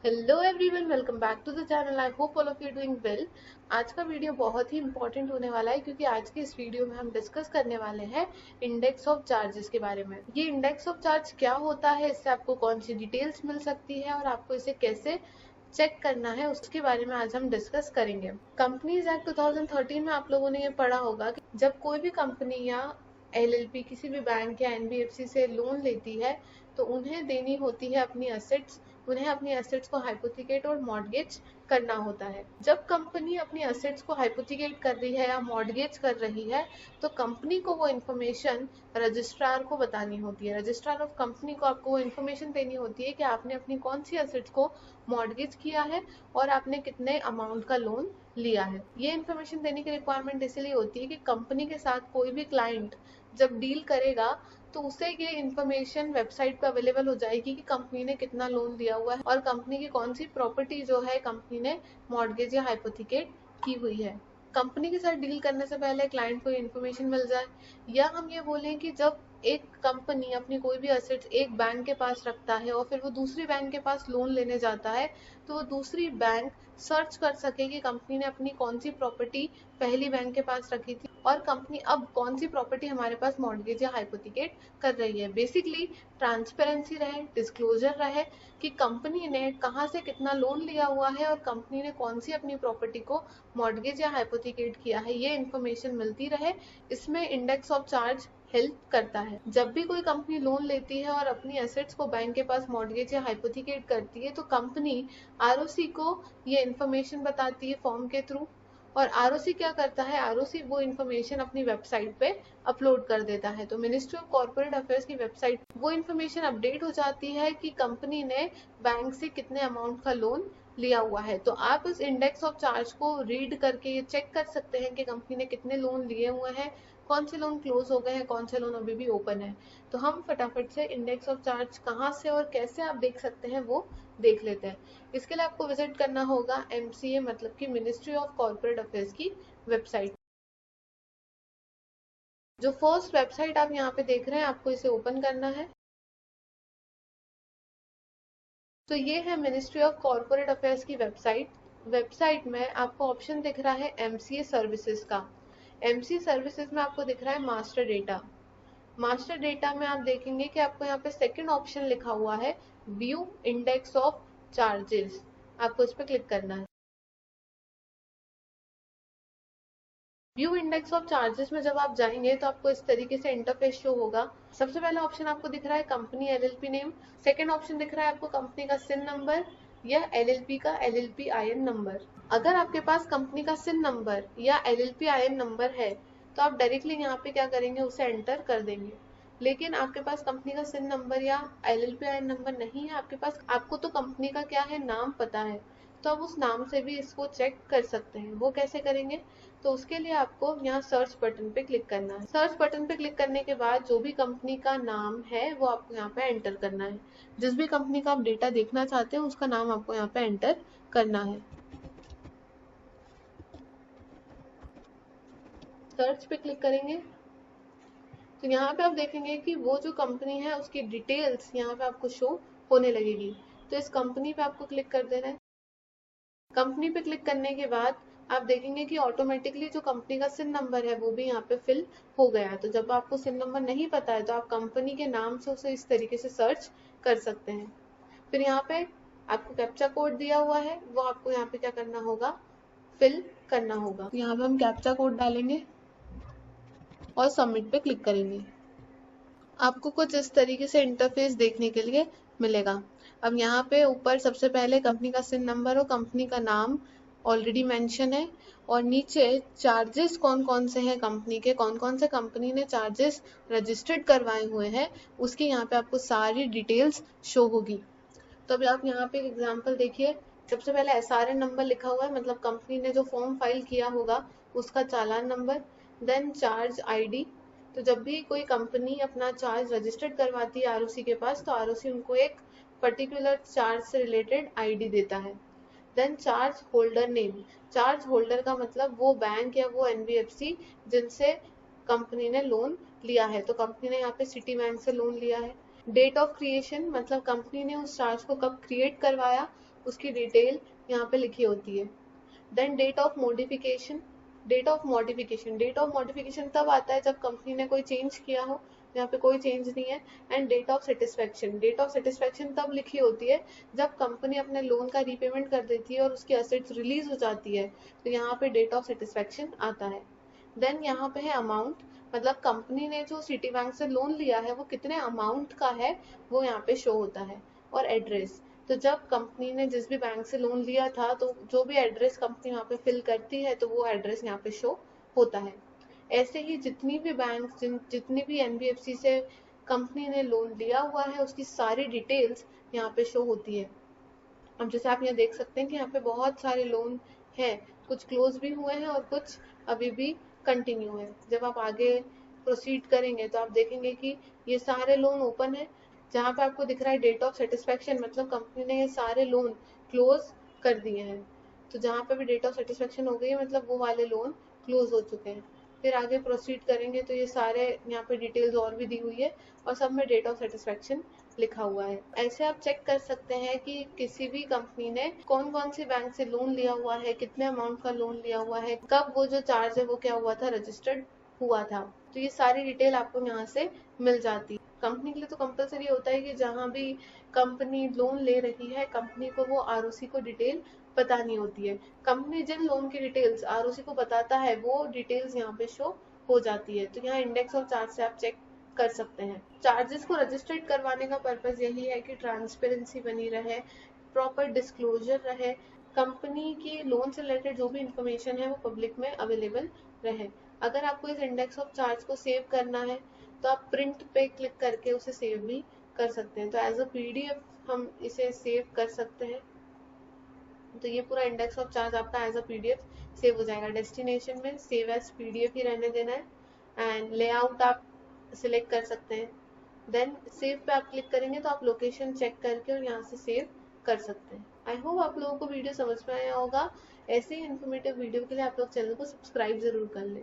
Hello everyone, welcome back to the channel. I hope all of you doing well. आज का video बहुत ही important होने वाला है क्योंकि आज के इस वीडियो में हम डिस्कस करने वाले हैं इंडेक्स ऑफ चार्जेस के बारे में। ये इंडेक्स ऑफ चार्ज क्या होता है, इससे आपको कौन सी डिटेल्स मिल सकती है और आपको इसे कैसे चेक करना है उसके बारे में आज हम डिस्कस करेंगे। कंपनीज एक्ट 2013 में आप लोगों ने ये पढ़ा होगा कि जब कोई भी कंपनी या एलएलपी किसी भी बैंक या एनबीएफसी से लोन लेती है तो उन्हें देनी होती है अपनी एसेट्स, उन्हें अपनी एसेट्स को हाइपोथिकेट और मॉर्गेज करना होता है। जब कंपनी अपनी एसेट्स को हाइपोथिकेट कर रही है या मॉर्गेज कर रही है तो कंपनी को वो इन्फॉर्मेशन रजिस्ट्रार को बतानी होती है। रजिस्ट्रार ऑफ कंपनी को आपको वो इन्फॉर्मेशन देनी होती है कि आपने अपनी कौन सी एसेट्स को मॉर्गेज किया है और आपने कितने अमाउंट का लोन लिया है। ये इन्फॉर्मेशन देने की रिक्वायरमेंट इसलिए होती है कि कंपनी के साथ कोई भी क्लाइंट जब डील करेगा तो उसे ये इन्फॉर्मेशन वेबसाइट पे अवेलेबल हो जाएगी कि कंपनी ने कितना लोन लिया हुआ है और कंपनी की कौन सी प्रॉपर्टी जो है कंपनी ने मॉर्गेज या हाइपोथिकेट की हुई है। कंपनी के साथ डील करने से पहले क्लाइंट को इन्फॉर्मेशन मिल जाए, या हम ये बोलें कि जब एक कंपनी अपनी कोई भी एसेट्स एक बैंक के पास रखता है और फिर वो दूसरी बैंक के पास लोन लेने जाता है तो वो दूसरी बैंक सर्च कर सके कि कंपनी ने अपनी कौन सी प्रॉपर्टी पहली बैंक के पास रखी थी और कंपनी अब कौन सी प्रॉपर्टी हमारे पास मॉर्गेज या हाइपोथिकेट कर रही है। बेसिकली ट्रांसपेरेंसी रहे, डिस्क्लोजर रहे कि कंपनी ने कहाँ से कितना लोन लिया हुआ है और कंपनी ने कौन सी अपनी प्रॉपर्टी को मॉर्गेज या हाइपोथिकेट किया है, ये इन्फॉर्मेशन मिलती रहे। इसमें इंडेक्स ऑफ चार्ज हेल्प करता है। जब भी कोई कंपनी लोन लेती है और अपनी एसेट्स को बैंक के पास मॉर्गेज या हाइपोथिकेट करती है तो कंपनी आरओसी को ये इन्फॉर्मेशन बताती है फॉर्म के थ्रू, और आरओसी क्या करता है, आरओसी वो इन्फॉर्मेशन अपनी वेबसाइट पे अपलोड कर देता है। तो मिनिस्ट्री ऑफ कॉर्पोरेट अफेयर्स की वेबसाइट वो इन्फॉर्मेशन अपडेट हो जाती है कि कंपनी ने बैंक से कितने अमाउंट का लोन लिया हुआ है। तो आप इस इंडेक्स ऑफ चार्ज को रीड करके ये चेक कर सकते हैं कि कंपनी ने कितने लोन लिए हुए हैं, कौन से लोन क्लोज हो गए हैं, कौन से लोन अभी भी ओपन है। तो हम फटाफट से इंडेक्स ऑफ चार्ज कहाँ से और कैसे आप देख सकते हैं वो देख लेते हैं। इसके लिए आपको विजिट करना होगा एमसीए मतलब कि मिनिस्ट्री ऑफ कॉर्पोरेट अफेयर्स की वेबसाइट। जो फर्स्ट वेबसाइट आप यहाँ पे देख रहे हैं आपको इसे ओपन करना है। तो ये है मिनिस्ट्री ऑफ कॉर्पोरेट अफेयर्स की वेबसाइट। वेबसाइट में आपको ऑप्शन दिख रहा है एमसीए सर्विसेज का। एमसीए सर्विसेज में आपको दिख रहा है मास्टर डेटा। मास्टर डेटा में आप देखेंगे कि आपको यहाँ पे सेकंड ऑप्शन लिखा हुआ है व्यू इंडेक्स ऑफ चार्जेस। आपको इस पर क्लिक करना है। व्यू इंडेक्स ऑफ चार्जेस में जब आप जाएंगे तो आपको इस तरीके से इंटरफेस शो होगा। सबसे पहला ऑप्शन आपको दिख रहा है company LLP name. Second option दिख रहा है आपको कंपनी का सिन नंबर या एलएलपी का एलएलपी आईएन नंबर। अगर आपके पास कंपनी का सिन नंबर या एलएलपी आईएन नंबर है तो आप डायरेक्टली यहाँ पे क्या करेंगे, उसे एंटर कर देंगे। लेकिन आपके पास कंपनी का सिन नंबर या एलएलपी आईएन नंबर नहीं है आपके पास, आपको तो कंपनी का क्या है नाम पता है, तो आप उस नाम से भी इसको चेक कर सकते हैं। वो कैसे करेंगे, तो उसके लिए आपको यहाँ सर्च बटन पे क्लिक करना है। सर्च बटन पे क्लिक करने के बाद जो भी कंपनी का नाम है वो आपको यहाँ पे एंटर करना है। जिस भी कंपनी का आप डेटा देखना चाहते हैं उसका नाम आपको यहाँ पे एंटर करना है। सर्च पे क्लिक करेंगे तो यहाँ पे आप देखेंगे कि वो जो कंपनी है उसकी डिटेल्स यहाँ पे आपको शो होने लगेगी। तो इस कंपनी पे आपको क्लिक कर देना है। कंपनी पे क्लिक करने के बाद आप देखेंगे कि ऑटोमेटिकली जो कंपनी का सिन नंबर है वो भी यहाँ पे फिल हो गया है। तो जब आपको सिन नंबर नहीं पता है तो आप कंपनी के नाम से उसे इस तरीके से सर्च कर सकते हैं। फिर यहाँ पे आपको कैप्चा कोड दिया हुआ है, वो आपको यहाँ पे क्या करना होगा, फिल करना होगा। तो यहाँ पे हम कैप्चा कोड डालेंगे और सबमिट पे क्लिक करेंगे। आपको कुछ इस तरीके से इंटरफेस देखने के लिए मिलेगा। अब यहाँ पे ऊपर सबसे पहले कंपनी का सिन नंबर और कंपनी का नाम ऑलरेडी मेंशन है, और नीचे चार्जेस कौन कौन से हैं कंपनी के, कौन कौन से कंपनी ने चार्जेस रजिस्टर्ड करवाए हुए हैं उसकी यहाँ पे आपको सारी डिटेल्स शो होगी। तो अभी आप यहाँ पे एक एग्जांपल देखिए। सबसे पहले एसआरएन नंबर लिखा हुआ है, मतलब कंपनी ने जो फॉर्म फाइल किया होगा उसका चालान नंबर। देन चार्ज आईडी, तो जब भी कोई कंपनी अपना चार्ज रजिस्टर्ड करवाती है आरओसी के पास तो आरओसी उनको एक पर्टिकुलर चार्ज से रिलेटेड आईडी देता है। Then charge holder name, charge holder का मतलब वो बैंक या वो एनबीएफसी जिनसे कंपनी ने लोन लिया है। तो कंपनी ने यहाँ पे सिटी बैंक से लोन लिया है। डेट ऑफ क्रिएशन, मतलब कंपनी ने उस चार्ज को कब क्रिएट करवाया उसकी डिटेल यहाँ पे लिखी होती है। Then date of modification, date of modification तब आता है जब कंपनी ने कोई चेंज किया हो, यहाँ पे कोई चेंज नहीं है। एंड डेट ऑफ सेटिस्फेक्शन तब लिखी होती है जब कंपनी अपने लोन का रीपेमेंट कर देती है और उसकी असेट्स रिलीज हो जाती है, तो यहाँ पे डेट ऑफ सेटिस्फेक्शन आता है। देन यहाँ पे है अमाउंट, मतलब कंपनी ने जो सिटी बैंक से लोन लिया है वो कितने अमाउंट का है वो यहाँ पे शो होता है। और एड्रेस, तो जब कंपनी ने जिस भी बैंक से लोन लिया था तो जो भी एड्रेस कंपनी वहाँ पे फिल करती है तो वो एड्रेस यहाँ पे शो होता है। ऐसे ही जितनी भी बैंक जितनी भी एनबीएफसी से कंपनी ने लोन लिया हुआ है उसकी सारी डिटेल्स यहाँ पे शो होती है। अब जैसे आप यहाँ देख सकते हैं कि यहाँ पे बहुत सारे लोन हैं, कुछ क्लोज भी हुए हैं और कुछ अभी भी कंटिन्यू है। जब आप आगे प्रोसीड करेंगे तो आप देखेंगे कि ये सारे लोन ओपन है। जहाँ पे आपको दिख रहा है डेट ऑफ सेटिस्फेक्शन, मतलब कंपनी ने ये सारे लोन क्लोज कर दिए हैं। तो जहाँ पे भी डेट ऑफ सेटिस्फेक्शन हो गई है मतलब वो वाले लोन क्लोज हो चुके हैं। फिर आगे प्रोसीड करेंगे तो ये सारे यहाँ पे डिटेल्स और भी दी हुई है और सब में डेट ऑफ सेटिस्फेक्शन लिखा हुआ है। ऐसे आप चेक कर सकते हैं कि किसी भी कंपनी ने कौन कौन सी बैंक से लोन लिया हुआ है, कितने अमाउंट का लोन लिया हुआ है, कब वो जो चार्ज है वो क्या हुआ था, रजिस्टर्ड हुआ था। तो ये सारी डिटेल आपको यहाँ से मिल जाती है। कंपनी के लिए तो कंपलसरी होता है कि जहाँ भी कंपनी लोन ले रही है कंपनी को वो आरओसी को डिटेल बतानी होती है। कंपनी जिन लोन की डिटेल्स आरओसी को बताता है वो डिटेल्स यहाँ पे शो हो जाती है। तो यहाँ इंडेक्स ऑफ चार्ज से आप चेक कर सकते हैं। चार्जेस को रजिस्टर्ड करवाने का पर्पज यही है कि ट्रांसपेरेंसी बनी रहे, प्रॉपर डिस्क्लोजर रहे, कंपनी की लोन से रिलेटेड जो भी इंफॉर्मेशन है वो पब्लिक में अवेलेबल रहे। अगर आपको इस इंडेक्स ऑफ चार्ज को सेव करना है तो आप प्रिंट पे क्लिक करके उसे सेव भी कर सकते हैं। तो एज अ पीडीएफ हम इसे सेव कर सकते हैं। तो ये पूरा इंडेक्स ऑफ चार्ज आपका एज अ पीडीएफ सेव हो जाएगा। डेस्टिनेशन में सेव एज पीडीएफ ही रहने देना है एंड लेआउट आप सिलेक्ट कर सकते हैं। देन सेव पे आप क्लिक करेंगे तो आप लोकेशन चेक करके और यहाँ से सेव कर सकते हैं। आई होप आप लोगों को वीडियो समझ में आया होगा। ऐसे ही इन्फॉर्मेटिव वीडियो के लिए आप लोग चैनल को सब्सक्राइब जरूर कर लें।